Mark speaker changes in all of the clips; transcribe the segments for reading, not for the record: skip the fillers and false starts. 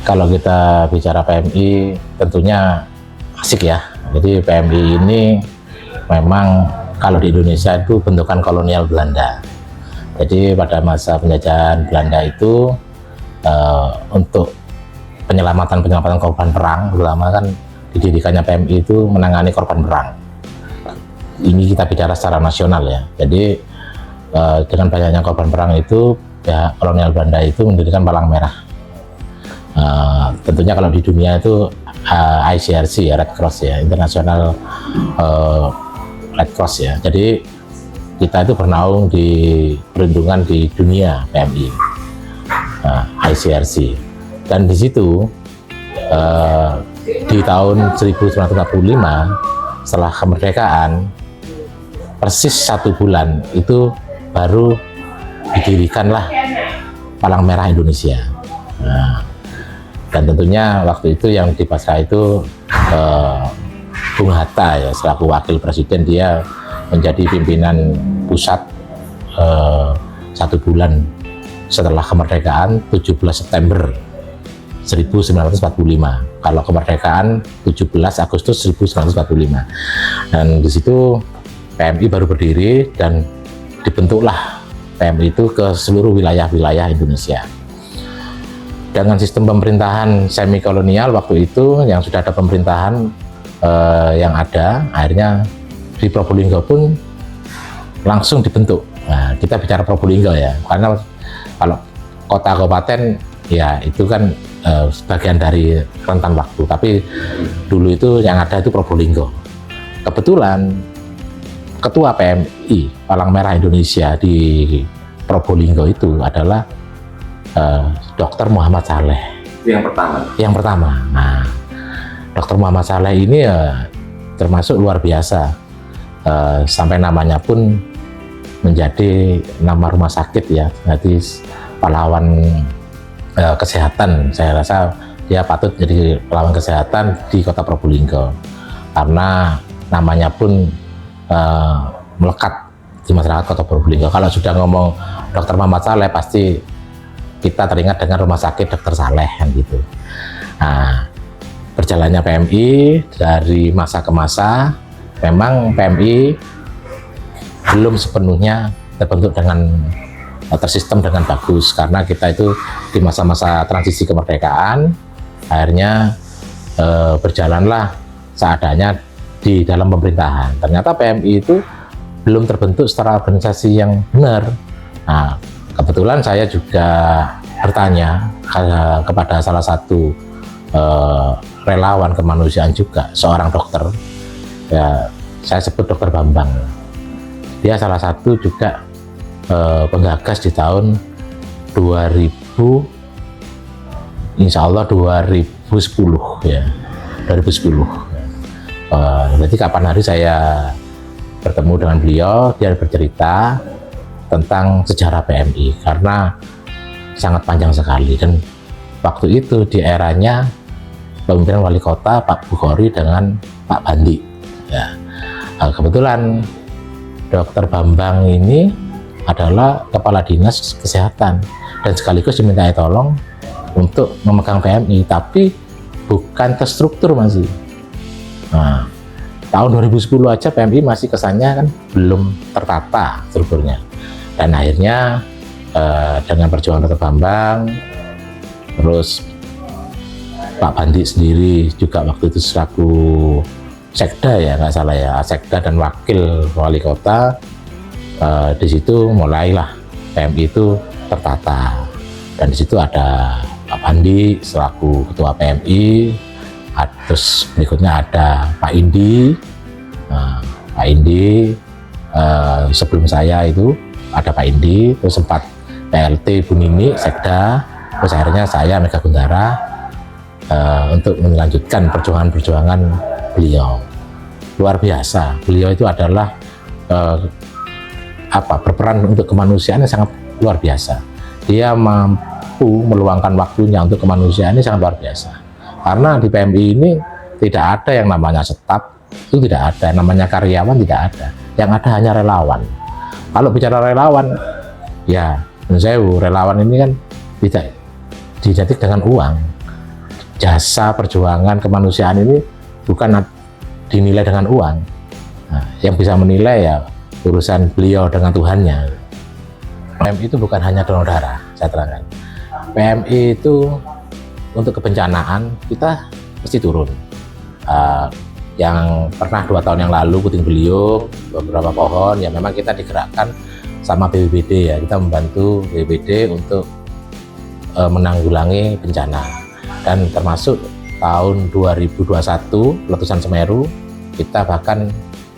Speaker 1: Kalau kita bicara PMI tentunya asik ya. Jadi PMI ini memang kalau di Indonesia itu bentukan kolonial Belanda. Jadi pada masa penjajahan Belanda itu untuk penyelamatan korban perang, terutama kan didirikannya PMI itu menangani korban perang. Ini kita bicara secara nasional ya. Jadi dengan banyaknya korban perang itu pihak kolonial Belanda itu mendirikan Palang Merah. Tentunya kalau di dunia itu ICRC ya, Red Cross ya, International Red Cross ya. Jadi kita itu bernaung di perlindungan di dunia PMI, ICRC. Dan di situ di tahun 1945 setelah kemerdekaan persis 1 bulan itu baru didirikanlah Palang Merah Indonesia. Dan tentunya waktu itu yang di pasca itu Bung Hatta ya selaku wakil presiden, dia menjadi pimpinan pusat 1 bulan setelah kemerdekaan 17 September 1945. Kalau kemerdekaan 17 Agustus 1945. Dan di situ PMI baru berdiri dan dibentuklah PMI itu ke seluruh wilayah-wilayah Indonesia. Dengan sistem pemerintahan semi kolonial waktu itu yang sudah ada pemerintahan yang ada, akhirnya di Probolinggo pun langsung dibentuk. Nah, kita bicara Probolinggo ya, karena kalau kota kabupaten ya itu kan sebagian dari rentan waktu, tapi dulu itu yang ada itu Probolinggo. Kebetulan ketua PMI Palang Merah Indonesia di Probolinggo itu adalah Dr. Muhammad Saleh.
Speaker 2: Yang pertama.
Speaker 1: Yang pertama. Nah, Dr. Muhammad Saleh ini termasuk luar biasa, sampai namanya pun menjadi nama rumah sakit ya. Jadi pahlawan kesehatan, saya rasa dia patut jadi pahlawan kesehatan di kota Probolinggo karena namanya pun melekat di masyarakat kota Probolinggo. Kalau sudah ngomong Dr. Muhammad Saleh pasti kita teringat dengan rumah sakit Dr. Saleh kan gitu. Nah, berjalannya PMI dari masa ke masa, memang PMI belum sepenuhnya terbentuk dengan tersistem dengan bagus karena kita itu di masa-masa transisi kemerdekaan akhirnya berjalanlah seadanya di dalam pemerintahan. Ternyata PMI itu belum terbentuk secara organisasi yang benar. Nah, kebetulan saya juga bertanya kepada salah satu relawan kemanusiaan juga, seorang dokter ya, saya sebut Dokter Bambang. Dia salah satu juga penggagas di tahun 2000, insya Allah 2010 ya, 2010. Jadi kapan hari saya bertemu dengan beliau, dia bercerita tentang sejarah PMI karena sangat panjang sekali. Dan waktu itu di eranya pemimpinan wali kota Pak Bukhari dengan Pak Bandi ya. Kebetulan Dokter Bambang ini adalah kepala dinas kesehatan dan sekaligus dimintai tolong untuk memegang PMI, tapi bukan terstruktur masih. Nah, tahun 2010 aja PMI masih kesannya kan belum tertata strukturnya. Dan akhirnya dengan perjuangan Dokter Bambang, terus Pak Bandi sendiri juga waktu itu selaku sekda ya, nggak salah ya, sekda dan wakil wali kota, di situ mulailah PMI itu tertata. Dan di situ ada Pak Bandi selaku ketua PMI, terus berikutnya ada Pak Indi. Pak Indi sebelum saya itu ada Pak Indi, terus sempat PLT Bu Nini sekda, terus akhirnya saya Mega Guntara untuk melanjutkan perjuangan beliau. Luar biasa, beliau itu adalah berperan untuk kemanusiaan yang sangat luar biasa. Dia mampu meluangkan waktunya untuk kemanusiaan ini sangat luar biasa. Karena di PMI ini tidak ada yang namanya staf, itu tidak ada, yang namanya karyawan tidak ada. Yang ada hanya relawan. Kalau bicara relawan, ya menurut saya relawan ini kan tidak didetik dengan uang. Jasa perjuangan kemanusiaan ini bukan dinilai dengan uang. Nah, yang bisa menilai ya urusan beliau dengan Tuhannya. PMI itu bukan hanya donor darah, saya terangkan. PMI itu untuk kebencanaan kita mesti turun. Yang pernah 2 tahun yang lalu puting beliung beberapa pohon, ya memang kita digerakkan sama BPBD ya, kita membantu BPBD untuk menanggulangi bencana. Dan termasuk tahun 2021 letusan Semeru, kita bahkan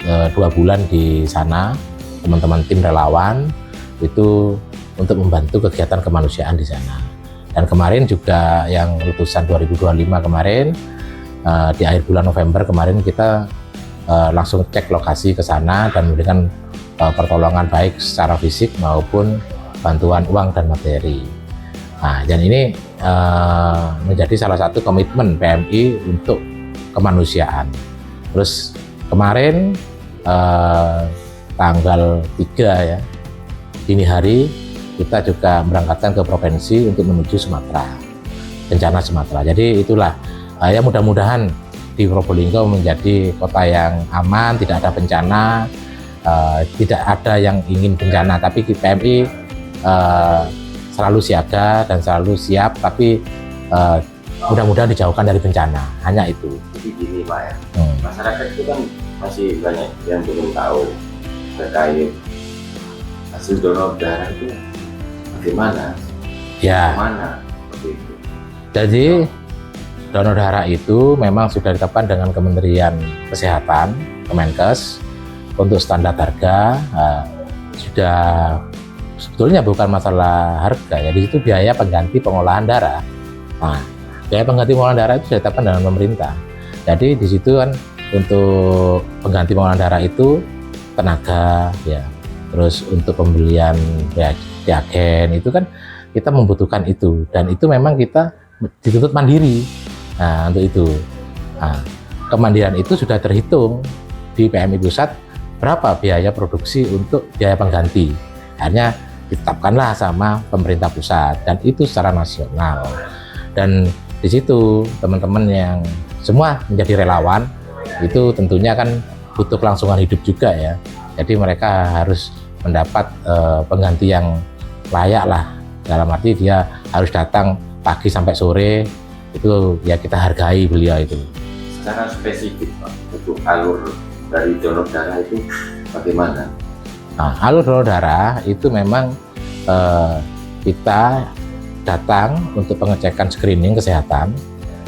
Speaker 1: 2 bulan di sana, teman-teman tim relawan itu untuk membantu kegiatan kemanusiaan di sana. Dan kemarin juga yang letusan 2025 kemarin, di akhir bulan November kemarin kita langsung cek lokasi ke sana dan memberikan pertolongan baik secara fisik maupun bantuan uang dan materi. Nah, dan ini menjadi salah satu komitmen PMI untuk kemanusiaan. Terus kemarin tanggal 3 ya, dini hari kita juga berangkatkan ke provinsi untuk menuju Sumatera, bencana Sumatera. Jadi itulah ya, mudah-mudahan di Probolinggo menjadi kota yang aman, tidak ada bencana, tidak ada yang ingin bencana, tapi PMI selalu siaga dan selalu siap, tapi mudah-mudahan dijauhkan dari bencana, hanya itu.
Speaker 2: Jadi gini Pak ya, masyarakat itu kan masih banyak yang belum tahu terkait hasil donor darah itu bagaimana,
Speaker 1: Ya,
Speaker 2: mana seperti itu.
Speaker 1: jadi donor darah itu memang sudah ditetapkan dengan Kementerian Kesehatan, Kemenkes, untuk standar harga. Sudah sebetulnya bukan masalah harga ya, di situ biaya pengganti pengolahan darah. Nah, biaya pengganti pengolahan darah itu sudah ditetapkan dengan pemerintah. Jadi di situ kan untuk pengganti pengolahan darah itu tenaga ya, terus untuk pembelian reagen itu kan kita membutuhkan itu, dan itu memang kita dituntut mandiri. Nah, untuk itu, nah, kemandirian itu sudah terhitung di PMI pusat berapa biaya produksi untuk biaya pengganti. Akhirnya ditetapkanlah sama pemerintah pusat, dan itu secara nasional. Dan di situ teman-teman yang semua menjadi relawan itu tentunya kan butuh kelangsungan hidup juga ya. Jadi mereka harus mendapat pengganti yang layak lah, dalam arti dia harus datang pagi sampai sore, itu ya kita hargai beliau itu.
Speaker 2: Secara spesifik Pak, untuk alur dari donor darah itu bagaimana?
Speaker 1: Nah, alur donor darah itu memang kita datang untuk pengecekan screening kesehatan,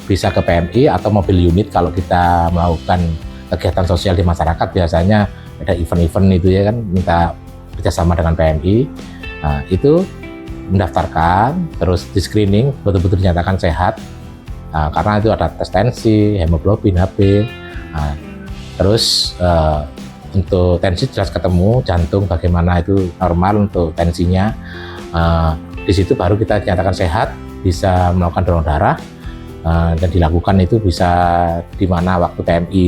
Speaker 1: bisa ke PMI atau mobil unit. Kalau kita melakukan kegiatan sosial di masyarakat biasanya ada event-event itu ya kan, minta kerjasama dengan PMI. Nah, itu mendaftarkan, terus di screening, betul-betul dinyatakan sehat. Nah, karena itu ada tes tensi, hemoglobin, HB. Nah, terus untuk tensi jelas ketemu, jantung bagaimana itu normal untuk tensinya. Di situ baru kita dinyatakan sehat, bisa melakukan donor darah, dan dilakukan itu bisa di mana waktu PMI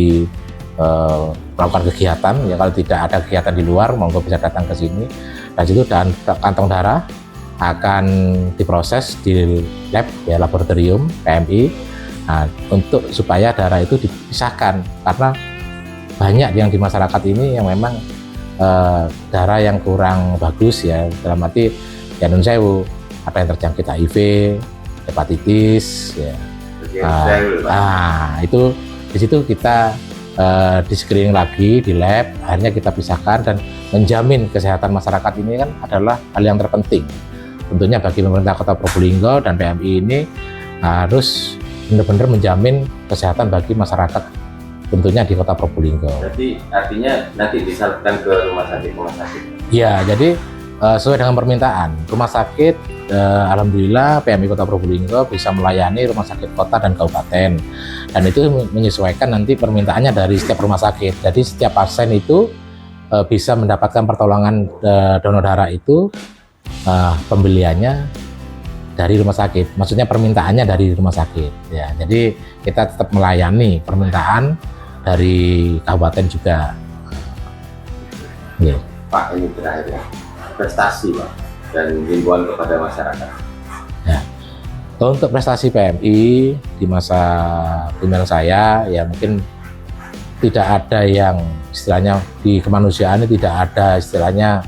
Speaker 1: melakukan kegiatan ya. Kalau tidak ada kegiatan di luar, monggo bisa datang ke sini. Dan situ dan kantong darah akan diproses di lab ya, laboratorium PMI. Nah, untuk supaya darah itu dipisahkan, karena banyak yang di masyarakat ini yang memang darah yang kurang bagus ya, dalam arti ya nun sewu, ada yang terjangkit HIV, hepatitis ya. Itu di situ kita di screening lagi di lab, akhirnya kita pisahkan dan menjamin kesehatan masyarakat ini kan adalah hal yang terpenting. Tentunya bagi pemerintah Kota Probolinggo dan PMI ini harus benar-benar menjamin kesehatan bagi masyarakat tentunya di Kota Probolinggo.
Speaker 2: Jadi artinya nanti disalurkan ke rumah sakit.
Speaker 1: Ya, jadi sesuai dengan permintaan rumah sakit, alhamdulillah PMI Kota Probolinggo bisa melayani rumah sakit kota dan kabupaten, dan itu menyesuaikan nanti permintaannya dari setiap rumah sakit. Jadi setiap pasien itu bisa mendapatkan pertolongan donor darah itu pembeliannya dari rumah sakit, maksudnya permintaannya dari rumah sakit ya. Jadi kita tetap melayani permintaan dari kabupaten juga.
Speaker 2: Pak, ini terakhir ya, prestasi Pak dan himbauan kepada masyarakat.
Speaker 1: Ya. Untuk prestasi PMI di masa pimpinan saya, ya mungkin tidak ada yang istilahnya di kemanusiaan ini tidak ada istilahnya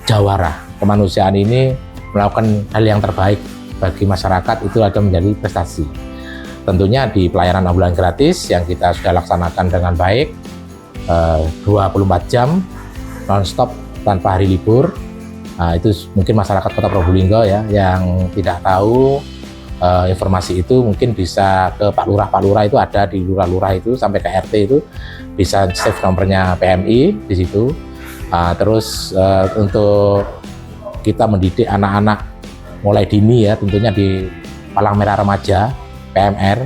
Speaker 1: jawara. Kemanusiaan ini melakukan hal yang terbaik bagi masyarakat, itu ada menjadi prestasi. Tentunya di pelayanan ambulan gratis yang kita sudah laksanakan dengan baik, 24 jam non-stop tanpa hari libur. Nah, itu mungkin masyarakat Kota Probolinggo ya yang tidak tahu informasi itu mungkin bisa ke Pak Lurah. Pak Lurah itu ada di lurah-lurah itu sampai ke RT itu bisa save nomornya PMI di situ. Terus untuk kita mendidik anak-anak mulai dini ya, tentunya di Palang Merah Remaja PMR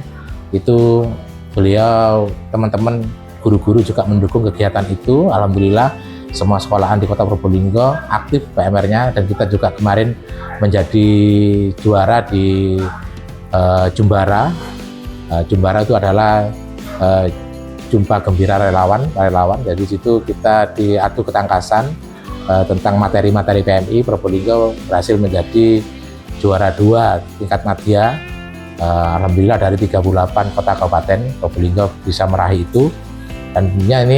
Speaker 1: itu beliau teman-teman guru-guru juga mendukung kegiatan itu. Alhamdulillah semua sekolahan di Kota Probolinggo aktif PMR-nya, dan kita juga kemarin menjadi juara di Jumbara. Jumbara itu adalah Jumpa Gembira Relawan. Jadi situ kita diadu ketangkasan tentang materi-materi PMI. Probolinggo berhasil menjadi juara 2 tingkat madya. Alhamdulillah dari 38 kota kabupaten Probolinggo bisa meraih itu, dan tentunya ini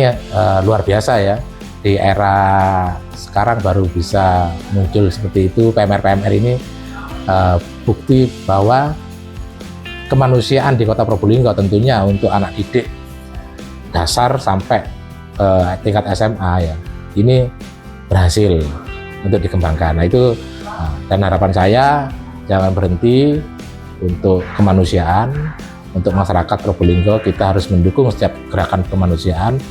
Speaker 1: luar biasa ya. Di era sekarang baru bisa muncul seperti itu. PMR ini bukti bahwa kemanusiaan di Kota Probolinggo tentunya untuk anak didik dasar sampai tingkat SMA ya, ini berhasil untuk dikembangkan. Nah itu, dan harapan saya jangan berhenti untuk kemanusiaan, untuk masyarakat Probolinggo. Kita harus mendukung setiap gerakan kemanusiaan.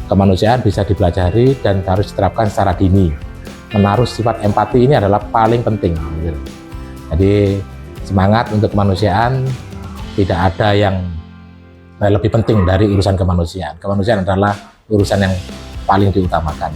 Speaker 1: Kemanusiaan bisa dipelajari dan harus diterapkan secara dini. Menaruh sifat empati ini adalah paling penting. Jadi semangat untuk kemanusiaan, tidak ada yang lebih penting dari urusan kemanusiaan. Kemanusiaan adalah urusan yang paling diutamakan.